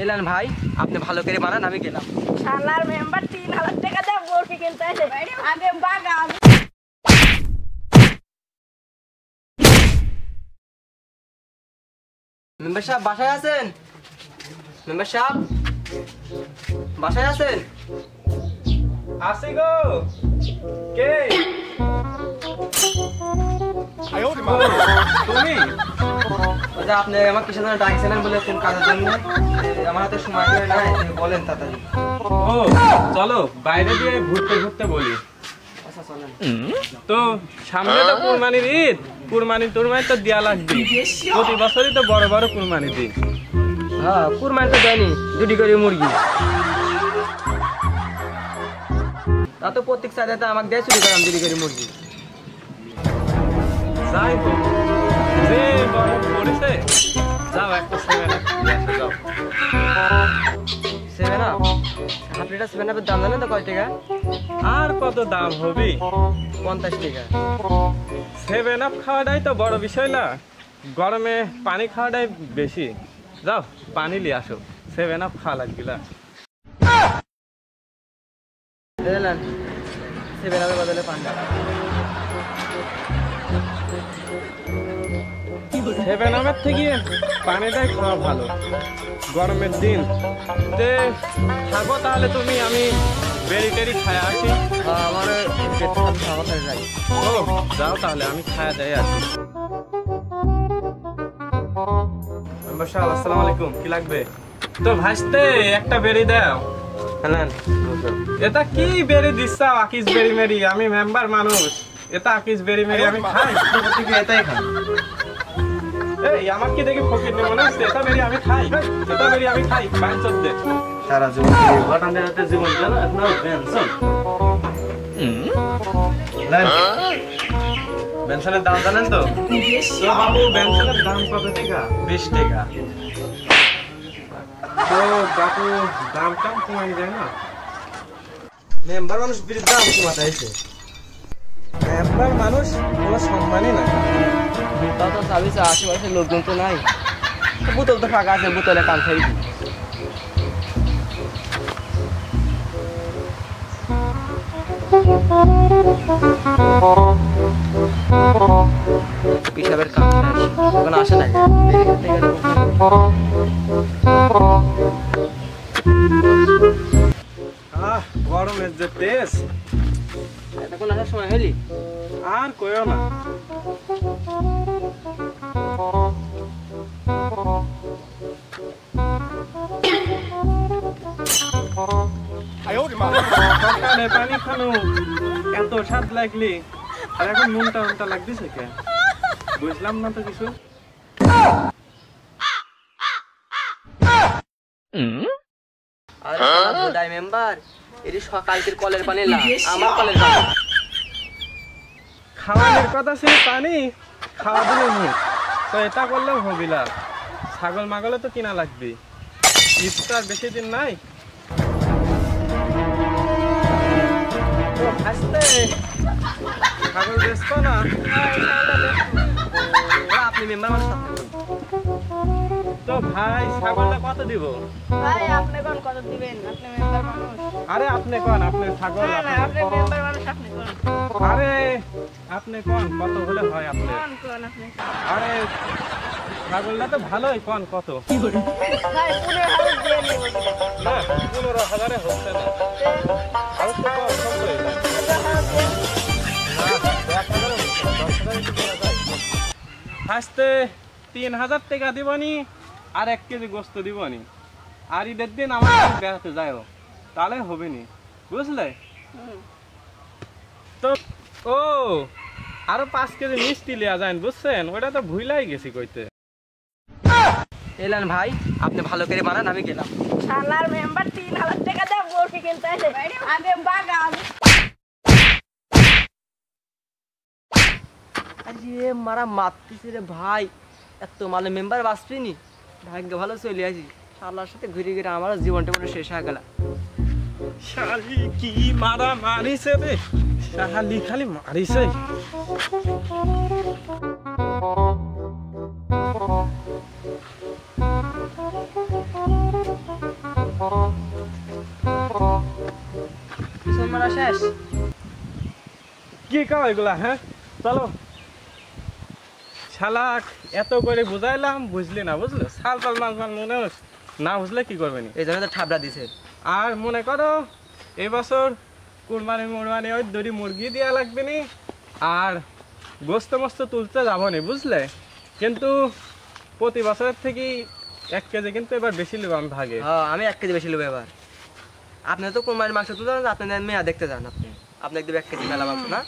এলেন ভাই, আপনি ভালো করে বানান, আমি গেলাম। শালার মেম্বার 3000 টাকা দিয়ে বরফি কিনতে আসে, আগে বাগান। মেম্বার সাহেব বাসায় আছেন? মেম্বার সাহেব বাসায় আছেন? আসি গো। কে? তুমি? ওই যে আপনি আমার কিসের জন্য ডাকছিলেন বলে, কোন কাজের জন্য? আমার হাতে সময় করে নাই, বলেন তাড়াতাড়ি। ও চলো বাইরে দিয়ে ঘুরতে ঘুরতে বলি। আচ্ছা চলেন। তো সামনে তো কুরবানির ঈদ, কুরবানি তো দেয়া লাগবে। প্রতি বছরই তো বড় বড় কুরবানি দিই। হ্যাঁ, কুরবানি তো দেয়নি, 2টি করে মুরগি। তা তো প্রত্যেক সাইডে আমাকে দিয়ে চুরি করাম 2টি করে মুরগি। যাই হোক, যে গরম পড়েছে, যাও একটা 7 যাও। 7 আপ? হাফ লিটার 7 আপের দাম জানেন তো কয় টাকা? আর কত দাম হবে? 50 টাকা। 7 আপ খাওয়াটাই তো বড় বিষয় না, গরমে পানি খাওয়াটাই বেশি। যাও পানি নিয়ে আসো, 7 আপ খাওয়া লাগবে না। বুঝলেন, 7 আপের বদলে পান্ডা। 7 আপের থেকে পানিটাই খাওয়া ভালো গরমের দিন। তে থাকো তাহলে তুমি, আমি বেরি টেরি খায় আসি। আমার পেট খাওয়া হয়ে যায়। ও যাও তাহলে, আমি খায়া দেয় আসি। মেম্বার সাহেব আসসালামু আলাইকুম, কি লাগবে? তো ভাসতে একটা বেরি দাও। হ্যাঁ, এটা কি বেরি দিচ্ছ? আকিস বেরি মেরি, আমি মেম্বার মানুষ, এটা আকিস বেরি মেরি আমি খাই। এটাই খান। এই আমার কি দেখি ফকির নেই মনে হচ্ছে? এটা বেরি আমি খাই, এটা বেরি আমি খাই। বাঞ্চত দে সারা জীবন ঘটানের হাতে জীবন গেল, এখন বেনসন। বেনসনের দাম জানেন তো? তো বাবু বেনসনের দাম কত টাকা? 20 টাকা। তো বাবু দাম টাম কমাই যায় না? মেম্বার মানুষ বিরুদ্ধে দাম কমাতে আইছে। মেম্বার মানুষ কোনো সম্মানই নাই। তা তো সার্ভিস আশেপাশে লোকজন তো নাই, বোতল তো ফাঁকা আছে, বোতলে কান খাই দিই। পিসাবের কাম আসি, এখন আসে না। গরমের যে তেজ, এতক্ষণ আসার সময় হলি? আর কইও না। সকালে পানি খানো এত স্বাদ লাগলি, আর এখন নুনটা উনটা লাগতেছে কে? বুঝলাম না তো কিছু। আরে মেম্বার, এটি সকালকের কলের পানি না, আমার কলের পানি। খাওয়ানোর কথা ছিল পানি, খাওয়া দিলে মুখ। তো এটা করলেও হবিলা, ছাগল মাগলে তো কিনা লাগবে। ইফতার বেশি দিন নাই। তো হাসতে ছাগল বেচবো না? আপনি মেম্বার মানুষ। তো ভাই ছাগলটা কত দিব? ভাই আপনি কোন কত দিবেন? আপনি মেম্বার মানুষ। আরে আপনি কোন, আপনি ছাগল। না না, আপনি মেম্বার মানুষ, আপনি কোন। আরে আপনি কোন কত হলে হয়? আপনি কোন আপনি। আরে ছাগলটা তো ভালোই, কোন কত? ভাই 15,000 দিয়ে নিব। না 15,000 হচ্ছে না, আর তো কম কম তো এটা। হাসতে 3,000 টাকা দিবনি, আর 1 কেজি গোস্ত দিবনি। আর ঈদের দিন আমার বেড়াতে যাও, তাহলে হবে নি, বুঝলে? তো ও আরো 5 কেজি মিষ্টি লিয়া যায়, বুঝছেন? ওটা তো ভুলাই গেছি কইতে। এলেন ভাই, আপনি ভালো করে বানান, আমি গেলাম। শালার মেম্বার 3000 টাকা দিয়ে বরফি কিনতে আসে, আগে বাগান। আরে মারা মারতেছি রে ভাই, এত মালে মেম্বার বাঁচবিনি। ভাগ্য ভালো চলে আসি, শালার সাথে ঘুরে ঘুরে আমার জীবনটা পুরো শেষ হয়ে গেল। শালি কি মারা মারিছে রে, শালি খালি মারিছে। করা শেষ। কি কাও এগুলা? হ্যাঁ চলো। শালাক এত করে বুঝাইলাম, বুঝলি না, বুঝলো? সাল পাল মাল মাল মনে হচ্ছে না, বুঝলে কি করবে নি? এই জন্য তো ঠাবড়া দিছে। আর মনে করো এবছর কুরবানি মুরবানি ওই দড়ি মুরগি দেওয়া লাগবে নি, আর গোস্ত মস্ত তুলতে যাবো নি, বুঝলে? কিন্তু প্রতি বছরের থেকে 1 কেজি কিন্তু এবার বেশি নেবো আমি ভাগে। হ্যাঁ আমি 1 কেজি বেশি নেবো এবার। আপনি তো কোরবানির মাংস তুলতে যান, আপনি মেয়া দেখতে যান, আপনি একদম 1 কেজি মেলা মাংস না।